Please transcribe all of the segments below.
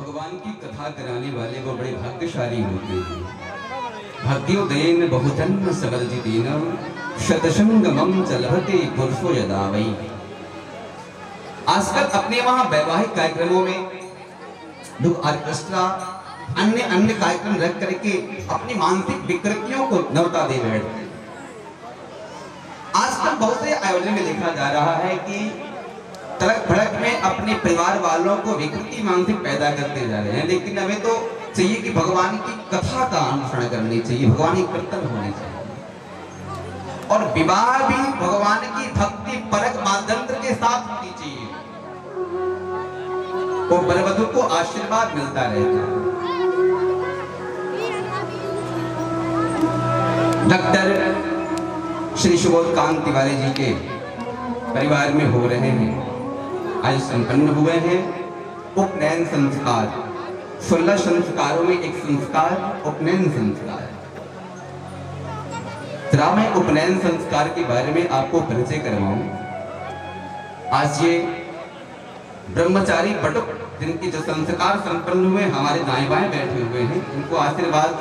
भगवान की कथा कराने वाले वो बड़े भाग्यशाली होते हैं। भाग्योदयेन बहुजन्म समर्जितेन शतशंगमं चलभते पुरुषो यदा वै। आजकल अपने वहां वैवाहिक कार्यक्रमों में लोग ऑर्केस्ट्रा अन्य अन्य कार्यक्रम रख करके अपनी मानसिक विकृतियों को नवता दे बैठते हैं। आजकल बहुत से आयोजन में देखा जा रहा है कि तड़क भड़क में अपने परिवार वालों को विकृति मानसिक पैदा करते जा रहे हैं, लेकिन हमें तो चाहिए कि भगवान की कथा का अनुसरण करनी चाहिए, भगवान की कीर्तन होनी चाहिए और विवाह भी भगवान की भक्ति परक माध्यंत्र के साथ होनी चाहिए। तो वरवधु को आशीर्वाद मिलता रहता है। डॉक्टर श्री सुबोध कांत तिवारी जी के परिवार में हो रहे हैं, आज संपन्न हुए हैं उपनयन संस्कार। 16 संस्कारों में एक संस्कार उपनयन संस्कार। जरा मैं उपनयन संस्कार के बारे में आपको परिचय करवाऊं। आज ये ब्रह्मचारी बटुक जिनके जो संस्कार संपन्न हुए हमारे दाएं बाएं बैठे हुए हैं, उनको आशीर्वाद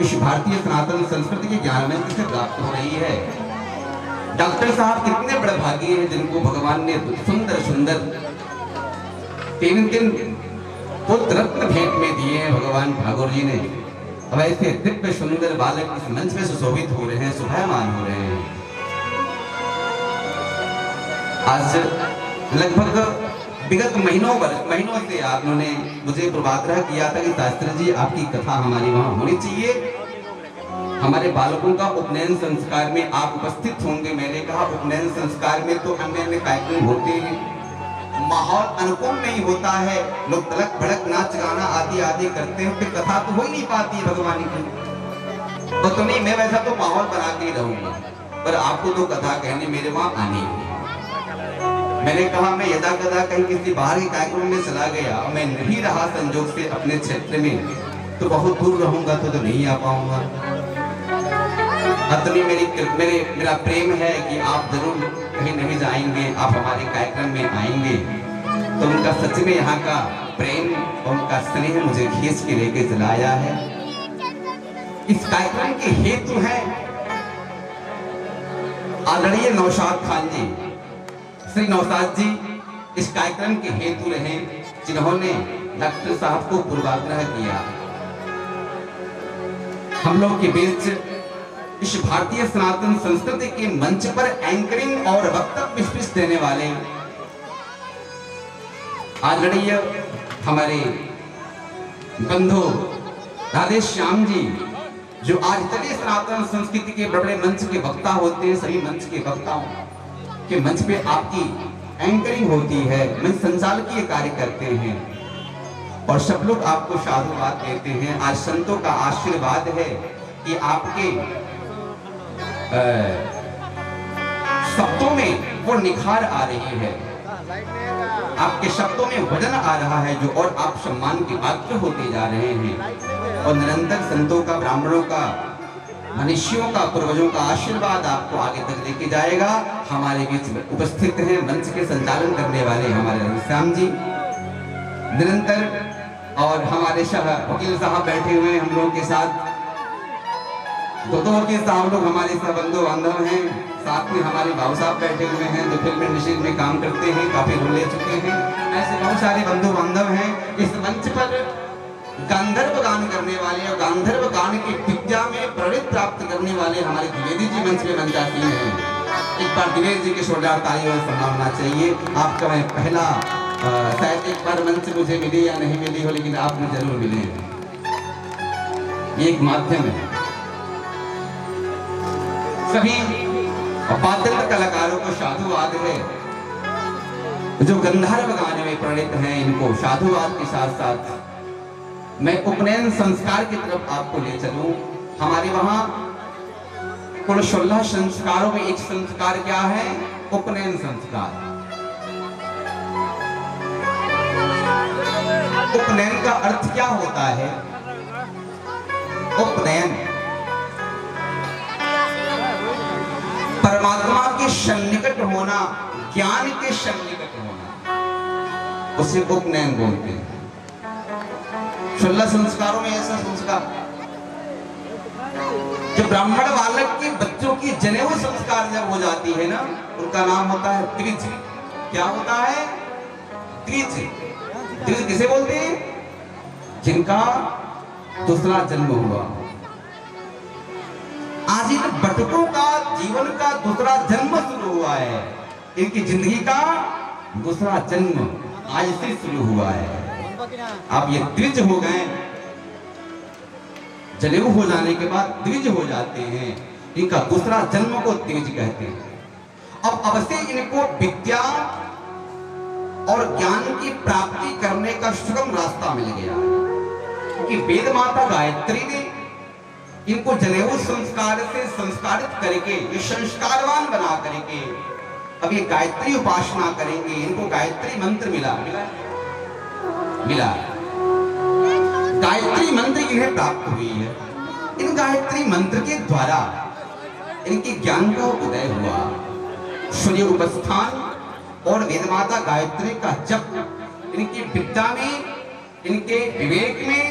इस भारतीय सनातन संस्कृति के ज्ञान में किसे प्राप्त हो रही है। डॉक्टर साहब कितने बड़े भागी हैं जिनको भगवान ने सुंदर सुंदर 3 पुत्र रत्न भेंट में दिए हैं भगवान ठाकुर जी ने। अब ऐसे दिव्य सुंदर बालक इस मंच में सुशोभित हो रहे हैं, शोभायमान हो रहे हैं। आज लगभग विगत महीनों से आपने मुझे पूर्वाग्रह किया था कि शास्त्री जी आपकी कथा हमारी वहां होनी चाहिए, हमारे बालकों का उपनयन संस्कार में आप उपस्थित होंगे। मैंने कहा उपनयन संस्कार में तो अन्य अन्य कार्यक्रम होते हैं, माहौल अनुकूल नहीं होता है, लोग तड़क भड़क नाच गाना आदि आदि करते हैं, फिर कथा तो हो ही नहीं पाती है भगवान की। तो नहीं, मैं वैसा तो माहौल बना के ही रहूंगा, पर आपको तो कथा कहने मेरे वहां आनी है। मैंने कहा मैं यदा कदा कहीं किसी बाहर के कार्यक्रम में चला गया और मैं नहीं रहा संजोग से अपने क्षेत्र में, तो बहुत दूर रहूंगा तो नहीं आ पाऊंगा। अतनी मेरा प्रेम है कि आप जरूर कहीं नहीं जाएंगे, आप हमारे कार्यक्रम में आएंगे, तो उनका सच में यहाँ का प्रेम और उनका स्नेह मुझे खींच के लेके चलाया है। इस कार्यक्रम के हेतु है आदरणीय नौशाद खान जी, श्री नौशाद जी इस कार्यक्रम के हेतु रहे जिन्होंने डॉक्टर साहब को पूर्वाग्रह किया। हम लोग के बीच इस भारतीय सनातन संस्कृति के मंच पर एंकरिंग और वक्तव्य स्पीच देने वाले आदरणीय हमारे बंधु राधेश्याम जी, जो आज तक सनातन संस्कृति के बड़े मंच के वक्ता होते हैं, सभी मंच के वक्ताओं के मंच पे आपकी एंकरिंग होती है, मंच संचालकीय कार्य करते हैं और सब लोग आपको साधुवाद देते हैं। आज संतों का आशीर्वाद है कि आपके शब्दों में वो निखार आ रही है, आपके शब्दों में वजन आ रहा है जो, और आप सम्मान के पात्र होते जा रहे हैं और निरंतर संतों का, ब्राह्मणों का, मनुष्यों का, पूर्वजों का आशीर्वाद आपको आगे तक लेके जाएगा। हमारे बीच उपस्थित हैं मंच के संचालन करने वाले हमारे राधेश्याम जी निरंतर, और हमारे वकील साहब बैठे हुए हम लोग के साथ, दो वकील साहब लोग हमारे सब बंधु बांधव हैं, साथ में हमारे बाबू साहब बैठे हुए हैं जो फिल्म इंडस्ट्री में काम करते हैं, काफी रोल ले चुके हैं। ऐसे बहुत सारे बंधु बांधव हैं। इस मंच पर गांधर्व गान करने वाले और गांधर्व गान की विद्या में प्रेरित प्राप्त करने वाले हमारे द्विवेदी जी मंच में मंचासीन हैं। एक बार द्विवेदी जी के जोरदार तालियों से सम्मान चाहिए। आपका मैं पहला शायद एक बार मंच मुझे मिली या नहीं मिली हो, लेकिन आप मुझे जरूर मिले। ये एक माध्यम है। सभी पात्र कलाकारों को साधुवाद है, जो गंधर्व गाने में प्रेरित हैं, इनको साधुवाद के साथ साथ मैं उपनयन संस्कार की तरफ आपको ले चलूं। हमारे वहां कुल 16 संस्कारों में एक संस्कार क्या है? उपनयन संस्कार। उपनयन का अर्थ क्या होता है? उपनयन परमात्मा के सन्निकट होना, ज्ञान के सन्निकट होना, उसे उपनयन बोलते हैं। 16 संस्कारों में ऐसा संस्कार जो ब्राह्मण बालक के बच्चों की जनेऊ संस्कार जब हो जाती है ना, उनका नाम होता है द्विज। क्या होता है? द्विज। द्विज किसे बोलते हैं? जिनका दूसरा जन्म हुआ। आज इन बटुकों का जीवन का दूसरा जन्म शुरू हुआ है, इनकी जिंदगी का दूसरा जन्म आज से शुरू हुआ है। अब ये द्विज हो गए, जनेऊ हो जाने के बाद द्विज हो जाते हैं, इनका दूसरा जन्म को द्विज कहते हैं। अब से इनको विद्या और ज्ञान की प्राप्ति करने का सुगम रास्ता मिल गया, क्योंकि वेद माता गायत्री ने इनको जनेऊ संस्कार से संस्कारित करके ये संस्कारवान बना करके अब ये गायत्री उपासना करेंगे। इनको गायत्री मंत्र मिला गायत्री मंत्र इन्हें प्राप्त हुई है। इन गायत्री मंत्र के द्वारा इनके ज्ञान का उदय हुआ। सूर्य उपस्थान और वेदमाता गायत्री का जप इनकी विद्या में, इनके विवेक में,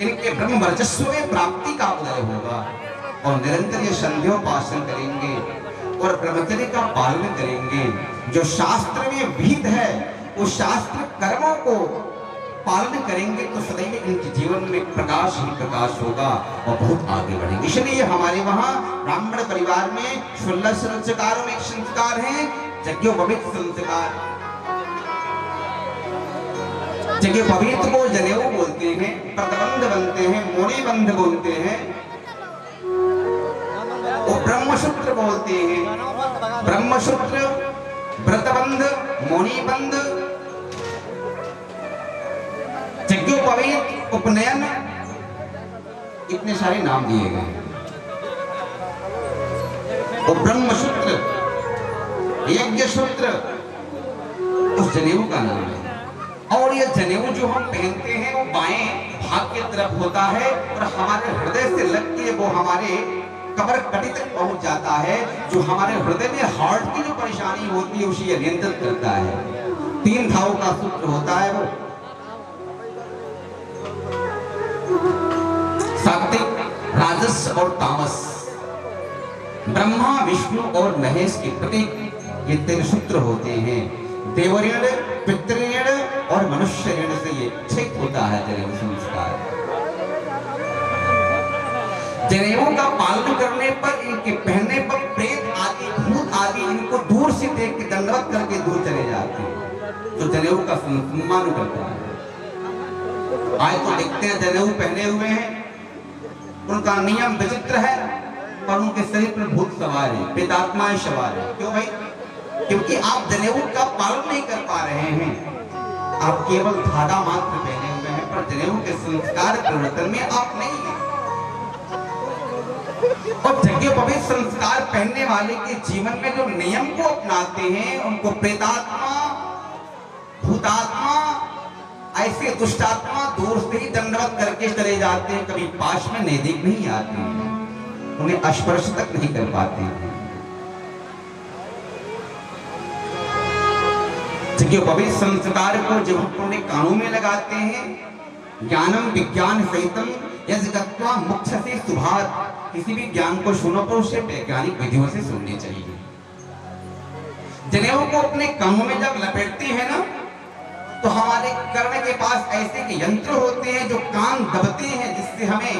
इनके ब्रह्म वर्चस्व में प्राप्ति का उदय होगा। और निरंतर ये संध्योपासन करेंगे और ब्रह्मचर्य का पालन करेंगे। जो शास्त्र में विहित है वो शास्त्र कर्मों को पालन करेंगे तो सदैव इनके जीवन में प्रकाश ही प्रकाश होगा और बहुत आगे बढ़ेंगे। इसलिए हमारे वहाँ ब्राह्मण परिवार में 16 संस्कारों में एक संस्कार है यज्ञोपवीत संस्कार। यज्ञोपवीत को जनेऊ बोलते हैं, प्रतिबंध बनते हैं, मोड़ीबंध बोलते हैं, वो ब्रह्मसूत्र बोलते हैं। ब्रह्मसूत्र, व्रतबंध, मोड़ीबंध, यज्ञोपवीत, उपनयन, इतने सारे नाम दिए गए। वो ब्रह्मसूत्र, यज्ञ सूत्र उस जनेऊ का नाम है। और ये जनेऊ जो हम पहनते हैं वो बाएं भाग की तरफ होता है और हमारे हृदय से लग के वो हमारे कमर कटी तक पहुंच जाता है। जो हमारे हृदय में हार्ट की जो परेशानी होती है उसे नियंत्रित करता है। 3 धाव का सूत्र होता है वो सात्विक, राजस और तामस, ब्रह्मा, विष्णु और महेश के प्रतीक ये 3 सूत्र होते हैं। देवऋण, पितृऋण और मनुष्य ऋण से ये ठीक होता है जनेऊ संस्कार। जनेऊ का पालन करने पर, इनके पहनने पर प्रेत आदि, भूत आदि इनको दूर से देख के दंडवत करके दूर चले जाते हैं। तो जनेऊ का सम्मान करता है। आज तो देखते हैं जनेऊ पहने हुए हैं, उनका नियम विचित्र है और उनके शरीर पर भूत सवार है, प्रेतात्माएं सवार है। क्यों भाई? क्योंकि आप जनेऊ का पालन नहीं कर पा रहे हैं। आप केवल धागा मात्र पहने हुए हैं, पर जनेऊ के संस्कार परिवर्तन में आप नहीं हैं। और यज्ञोपवीत संस्कार पहनने वाले के जीवन में जो नियम को अपनाते हैं उनको प्रेतात्मा, भूतात्मा, ऐसे दुष्टात्मा दूर से ही दंडवत करके चले जाते हैं, कभी पास में नजदीक नहीं आते हैं, उन्हें स्पर्श तक नहीं कर पाते हैं। यज्ञोपवीत संस्कार को जब हम अपने कानों में लगाते हैं, ज्ञानम विज्ञान सहितम यज्ञत्वा मुख्य से सुभात, किसी भी ज्ञान को सुनो तो उसे वैज्ञानिक विधियों से सुननी चाहिए। जनेऊ को अपने कानों में जब लपेटते हैं ना, तो हमारे कर्ण के पास ऐसे के यंत्र होते हैं जो कान दबते हैं, जिससे हमें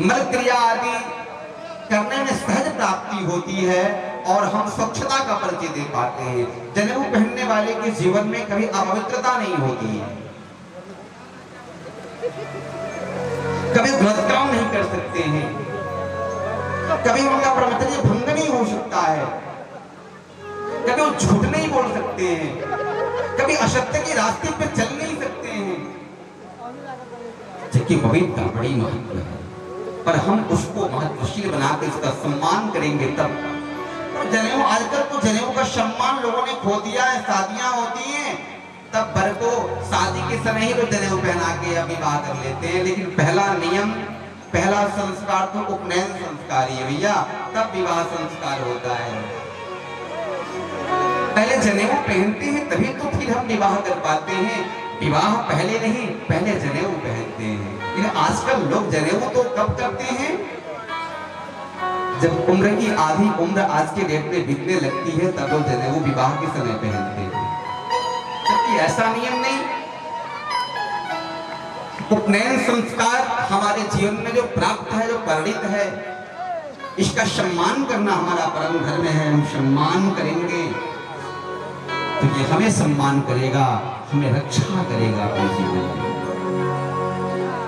मल क्रिया आदि करने में सहज प्राप्ति होती है और हम स्वच्छता का परिचय दे पाते हैं। जनेऊ पहनने वाले के जीवन में कभी अपवित्रता नहीं होती है, कभी गलत काम नहीं कर सकते हैं, कभी उनका ब्रह्मचर्य भंग नहीं हो सकता है, कभी वो झूठ नहीं बोल सकते हैं, कभी असत्य के रास्ते पर चल नहीं सकते हैं। जबकि पवित्र बड़ी महत्व है, पर हम उसको महत्वशील बनाकर इसका सम्मान करेंगे तब। तो जनेऊ, आजकल तो जनेऊ का सम्मान लोगों ने खो दिया है। शादियां होती हैं तब बर को शादी के समय ही वो जनेऊ पहना के विवाह कर लेते हैं, लेकिन पहला नियम, पहला संस्कार तो उपनयन संस्कार ही है भैया, तब विवाह संस्कार होता है। पहले जनेऊ पहनते हैं तभी तो फिर हम विवाह कर पाते हैं। विवाह पहले नहीं, पहले जनेऊ पहनते हैं। लेकिन आजकल लोग जनेऊ तो कब करते हैं, जब उम्र की आधी उम्र आज के डेट में बीतने लगती है, तब वो जनेऊ विवाह के समय पहनते हैं। जबकि ऐसा नियम नहीं। उपनयन संस्कार हमारे जीवन में जो प्राप्त है, जो परिणित है, इसका सम्मान करना हमारा परम धर्म है। हम सम्मान करेंगे तो ये हमें सम्मान करेगा, हमें रक्षा करेगा अपने जीवन में।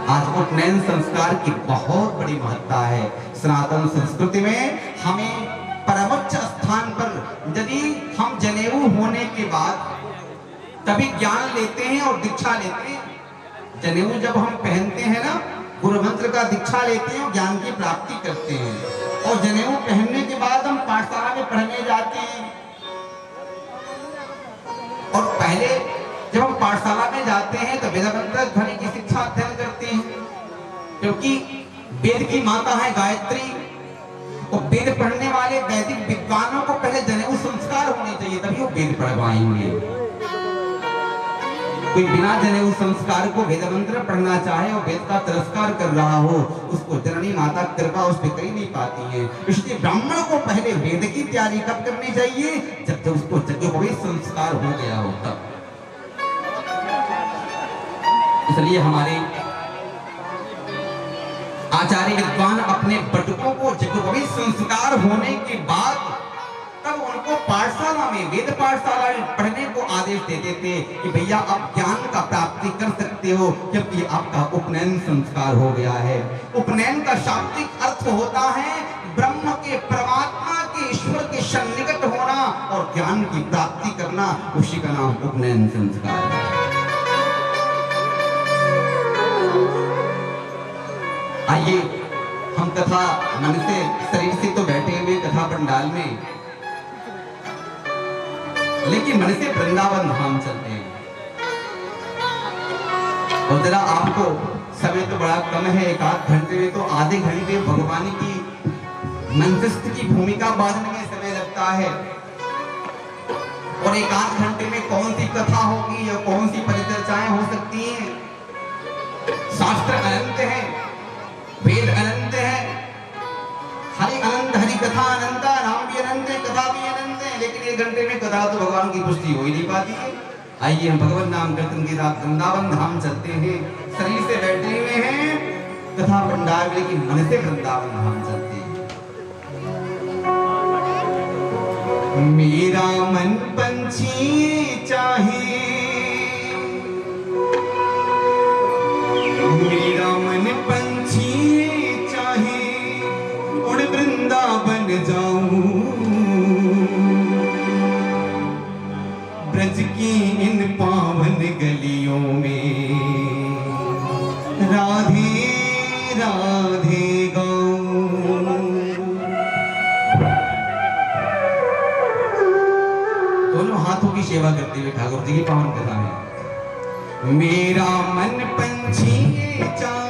आज उपनयन संस्कार की बहुत बड़ी महत्ता है। सनातन संस्कृति में हमें परमोच्च स्थान पर, यदि हम जनेऊ होने के बाद तभी ज्ञान लेते हैं और दीक्षा लेते हैं। जनेऊ जब हम पहनते हैं ना, गुरु मंत्र का दीक्षा लेते हैं और ज्ञान की प्राप्ति करते हैं। और जनेऊ पहनने के बाद हम पाठशाला में पढ़ने जाते हैं। और पहले जब हम पाठशाला में जाते हैं तो वेद मंत्र ध्वनि की शिक्षा अध्ययन करते हैं, क्योंकि वेद की माता है गायत्री। और वेद पढ़ने वाले वैदिक विद्वानों को पहले जनेऊ संस्कार होने चाहिए, तभी वो वेद पढ़ पाएंगे। कोई बिना जनेऊ संस्कार को वेद मंत्र पढ़ना चाहे और वेद का तिरस्कार कर रहा हो, उसको जननी माता कृपा उस पर कर ही नहीं पाती है। इसलिए ब्राह्मण को पहले वेद की तैयारी कब करनी चाहिए, जब तक उसको यज्ञोपवीत संस्कार हो गया हो तब। इसलिए हमारे आचार्य विद्वान अपने बटुकों को यज्ञोपवीत संस्कार होने के बाद तब उनको पाठशाला में, वेद पाठशाला में पढ़ने को आदेश देते थे कि भैया आप ज्ञान का प्राप्ति कर सकते हो, जबकि आपका उपनयन संस्कार हो गया है। उपनयन का शाब्दिक अर्थ होता है ब्रह्म के, परमात्मा के, ईश्वर के सन्निकट होना और ज्ञान की प्राप्ति करना। उसी का नाम उपनयन संस्कार है। आइए हम कथा मन से, शरीर से तो बैठे हुए कथा पंडाल में, लेकिन मन से वृंदावन धाम चलते हैं। और जरा आपको समय तो बड़ा कम है, एक आध घंटे में तो आधे घंटे भगवान की मंचस्थ की भूमिका बांधने में समय लगता है। और एक आध घंटे में कौन सी कथा होगी या कौन सी परिचर्चाएं हो सकती हैं। शास्त्र अनंत है, वेद अनंत है, हरि अनंत, हरि कथा अनंत, नाम भी अनंत है, कथा भी अनंत है। लेकिन एक घंटे में कथा तो भगवान की पुष्टि हो ही नहीं पाती है। आइए हम भगवान नाम कीर्तन के साथ वृंदावन धाम चलते हैं। शरीर से बैठे हुए हैं कथा पंडाल, लेकिन मन से वृंदावन धाम चलते हैं। मेरा मन पंछी चाहे, मेरा मन पंछी चाहे, उड़ वृंदावन जाऊं, ब्रज की इन पावन गलियों में राधे राधे गाऊं। दोनों हाथों की सेवा करते हुए ठाकुर जी की पावन कथा में। मेरा मन पंछी चाहे,